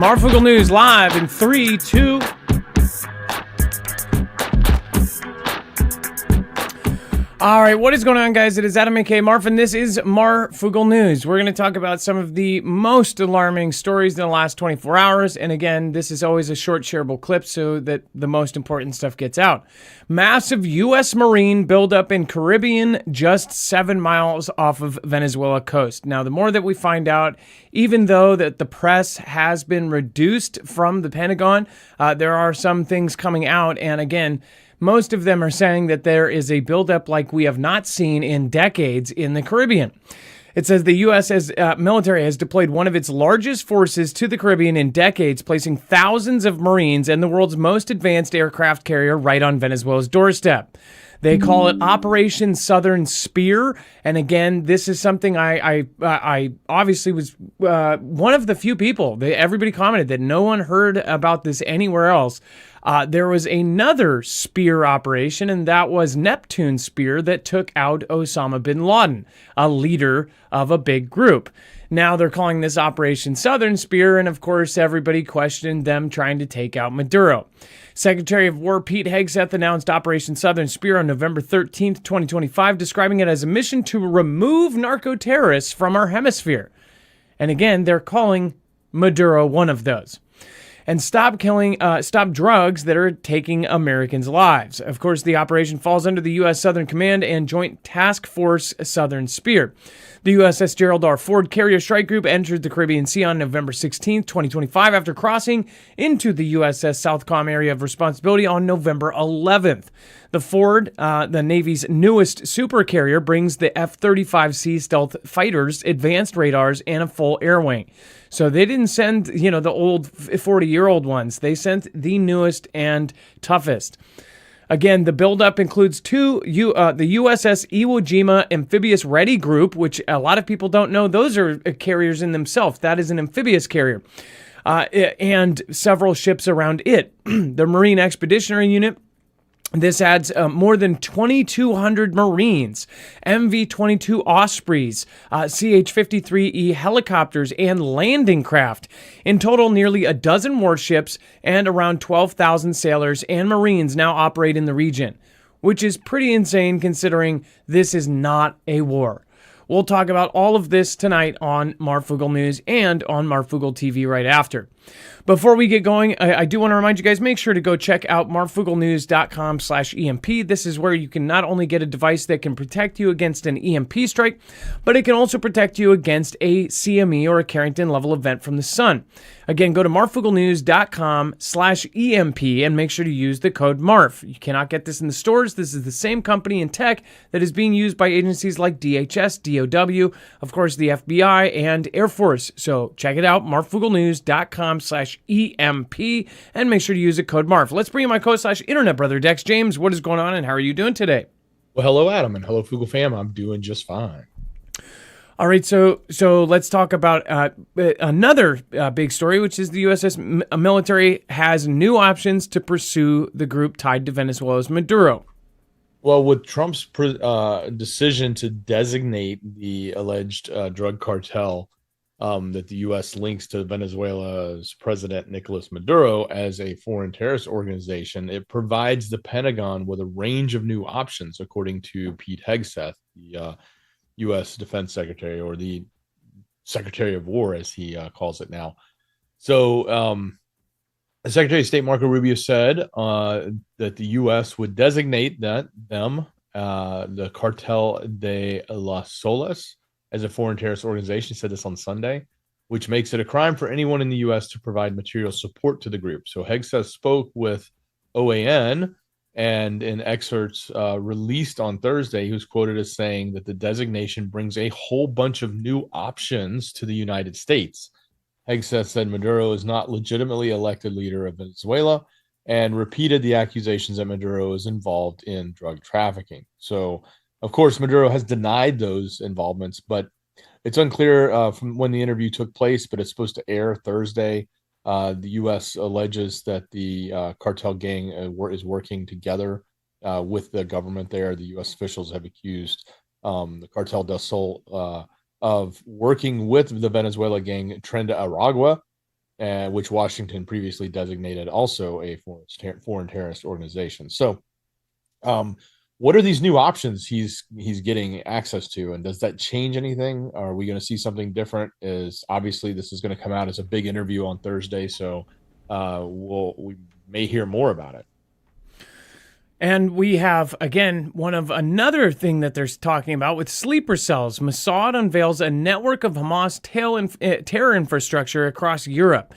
Marfoogle News live in 3, 2. All right, what is going on, guys? It is Adam aka Marf, and this is Marfoogle News. We're going to talk about some of the most alarming stories in the last 24 hours. And again, this is always a short shareable clip so that the most important stuff gets out. Massive U.S. Marine buildup in Caribbean just 7 miles off of Venezuela coast. Now, the more that we find out, even though that the press has been reduced from the Pentagon, there are some things coming out. And again, most of them are saying that there is a buildup like we have not seen in decades in the Caribbean. It says the U.S. military has deployed one of its largest forces to the Caribbean in decades, placing thousands of Marines and the world's most advanced aircraft carrier right on Venezuela's doorstep. They call it Operation Southern Spear. And again, this is something I obviously was one of the few people. Everybody commented that no one heard about this anywhere else. There was another spear operation, and that was Neptune Spear that took out Osama bin Laden, a leader of a big group. Now they're calling this Operation Southern Spear, and of course everybody questioned them trying to take out Maduro. Secretary of War Pete Hegseth announced Operation Southern Spear on November 13th, 2025, describing it as a mission to remove narco-terrorists from our hemisphere. And again, they're calling Maduro one of those. And stop drugs that are taking Americans' lives. Of course, the operation falls under the U.S. Southern Command and Joint Task Force Southern Spear. The USS Gerald R. Ford Carrier Strike Group entered the Caribbean Sea on November 16, 2025, after crossing into the USS Southcom area of responsibility on November 11th. The Ford, the Navy's newest supercarrier, brings the F-35C stealth fighters, advanced radars, and a full air wing. So they didn't send, the old 40-year-old ones. They sent the newest and toughest. Again, the buildup includes the USS Iwo Jima Amphibious Ready Group, which a lot of people don't know. Those are carriers in themselves. That is an amphibious carrier. And several ships around it. The Marine Expeditionary Unit. This adds more than 2,200 Marines, MV-22 Ospreys, CH-53E helicopters, and landing craft. In total, nearly a dozen warships and around 12,000 sailors and Marines now operate in the region, which is pretty insane considering this is not a war. We'll talk about all of this tonight on Marfoogle News and on Marfoogle TV right after. Before we get going, I do want to remind you guys, make sure to go check out marfooglnews.com/EMP. This is where you can not only get a device that can protect you against an EMP strike, but it can also protect you against a CME or a Carrington level event from the sun. Again, go to marfooglnews.com/EMP and make sure to use the code MARF. You cannot get this in the stores. This is the same company in tech that is being used by agencies like DHS, DOW, of course, the FBI, and Air Force. So check it out, marfooglnews.com/EMP, and make sure to use the code MARF. Let's bring in my co/internet brother, Dex James. What is going on, and how are you doing today? Well, hello, Adam, and hello, Foogle fam. I'm doing just fine. All right, so let's talk about another big story, which is the USS military has new options to pursue the group tied to Venezuela's Maduro. Well, with Trump's decision to designate the alleged drug cartel that the U.S. links to Venezuela's President Nicolas Maduro as a foreign terrorist organization, it provides the Pentagon with a range of new options, according to Pete Hegseth, the U.S. Defense Secretary, or the Secretary of War, as he calls it now. So the Secretary of State Marco Rubio said that the U.S. would designate the Cartel de las Solas as a foreign terrorist organization. He said this on Sunday, which makes it a crime for anyone in the U.S. to provide material support to the group. So Hegseth spoke with OAN, and in excerpts released on Thursday, he was quoted as saying that the designation brings a whole bunch of new options to the United States. Hegseth said Maduro is not legitimately elected leader of Venezuela and repeated the accusations that Maduro is involved in drug trafficking. So, of course, Maduro has denied those involvements, but it's unclear from when the interview took place, but it's supposed to air Thursday. The U.S. alleges that the cartel gang is working together with the government there. The U.S. officials have accused the Cartel del Sol of working with the Venezuela gang Tren de Aragua which Washington previously designated also a foreign terrorist organization. So, what are these new options he's getting access to, and does that change anything? Are we going to see something different? Is obviously this is going to come out as a big interview on Thursday, so we may hear more about it. And we have, again, another thing that they're talking about with sleeper cells. Mossad unveils a network of Hamas terror infrastructure across Europe.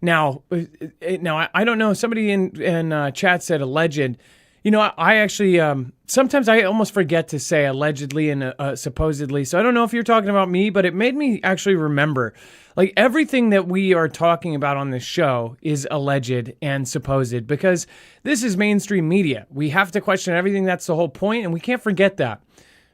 Now, I don't know. Somebody in chat said alleged. I actually sometimes I almost forget to say allegedly and supposedly. So I don't know if you're talking about me, but it made me actually remember. Like everything that we are talking about on this show is alleged and supposed because this is mainstream media. We have to question everything. That's the whole point, and we can't forget that.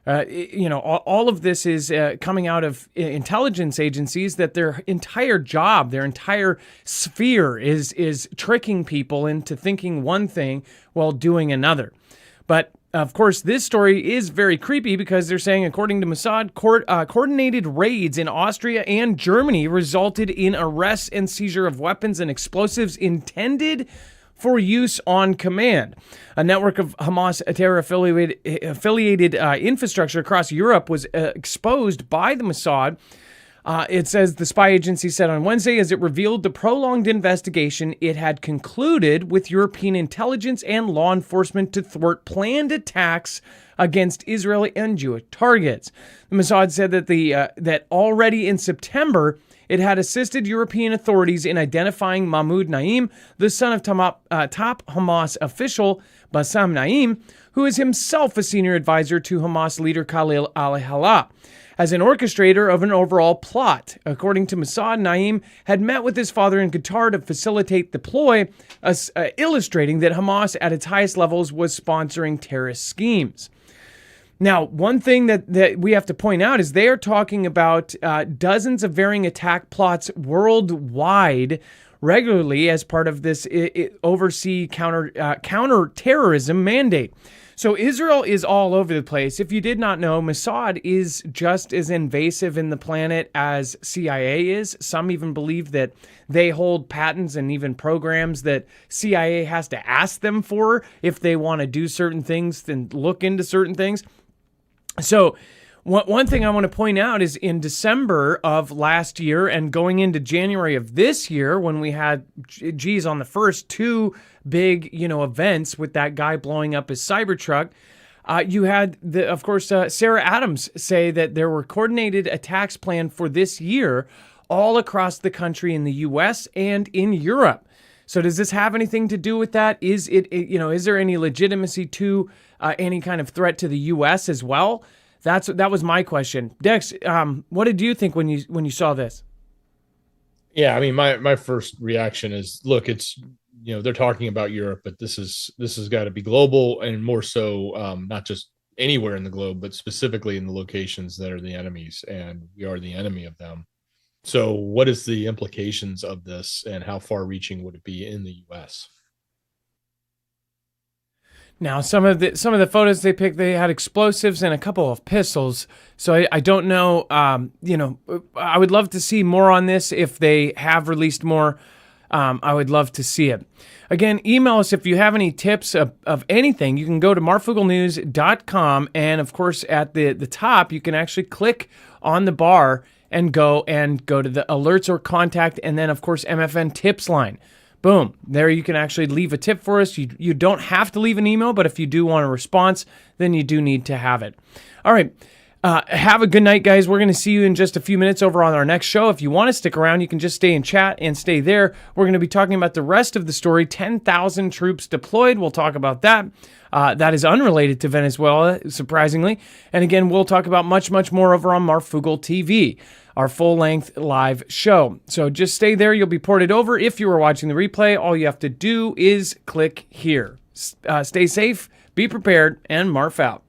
All of this is coming out of intelligence agencies that their entire job, their entire sphere is tricking people into thinking one thing while doing another. But of course, this story is very creepy because they're saying, according to Mossad, coordinated raids in Austria and Germany resulted in arrests and seizure of weapons and explosives intended for use on command. A network of Hamas terror-affiliated infrastructure across Europe was exposed by the Mossad. It says the spy agency said on Wednesday, as it revealed the prolonged investigation it had concluded with European intelligence and law enforcement to thwart planned attacks against Israeli and Jewish targets. The Mossad said that that already in September, it had assisted European authorities in identifying Mahmoud Naim, the son of top Hamas official Bassam Naim, who is himself a senior advisor to Hamas leader Khalil al-Halal, as an orchestrator of an overall plot. According to Mossad, Naim had met with his father in Qatar to facilitate the ploy, illustrating that Hamas at its highest levels was sponsoring terrorist schemes. Now, one thing that we have to point out is they are talking about dozens of varying attack plots worldwide regularly as part of this overseas counter-terrorism mandate. So Israel is all over the place. If you did not know, Mossad is just as invasive in the planet as CIA is. Some even believe that they hold patents and even programs that CIA has to ask them for if they want to do certain things and look into certain things. So one thing I want to point out is in December of last year and going into January of this year, when we had, on the first two big, events with that guy blowing up his Cybertruck, you had, of course, Sarah Adams say that there were coordinated attacks planned for this year all across the country in the U.S. and in Europe. So does this have anything to do with that? Is is there any legitimacy to any kind of threat to the U.S. as well? That was my question. Dex, what did you think when you saw this? Yeah, I mean, my first reaction is, look, it's they're talking about Europe, but this has got to be global and more so not just anywhere in the globe, but specifically in the locations that are the enemies, and we are the enemy of them. So, what is the implications of this, and how far-reaching would it be in the U.S.? Now, some of the photos they picked, they had explosives and a couple of pistols. So I don't know. I would love to see more on this. If they have released more, I would love to see it. Again, email us if you have any tips of anything. You can go to marfooglenews.com, and of course, at the top, you can actually click on the bar and go to the alerts or contact, and then of course MFN tips line. Boom. There you can actually leave a tip for us. You don't have to leave an email, but if you do want a response, then you do need to have it. All right. Have a good night, guys. We're going to see you in just a few minutes over on our next show. If you want to stick around, you can just stay in chat and stay there. We're going to be talking about the rest of the story, 10,000 troops deployed. We'll talk about that. That is unrelated to Venezuela, surprisingly. And again, we'll talk about much, much more over on Marfoogle TV, our full-length live show. So just stay there. You'll be ported over. If you are watching the replay, all you have to do is click here. Stay safe, be prepared, and Marf out.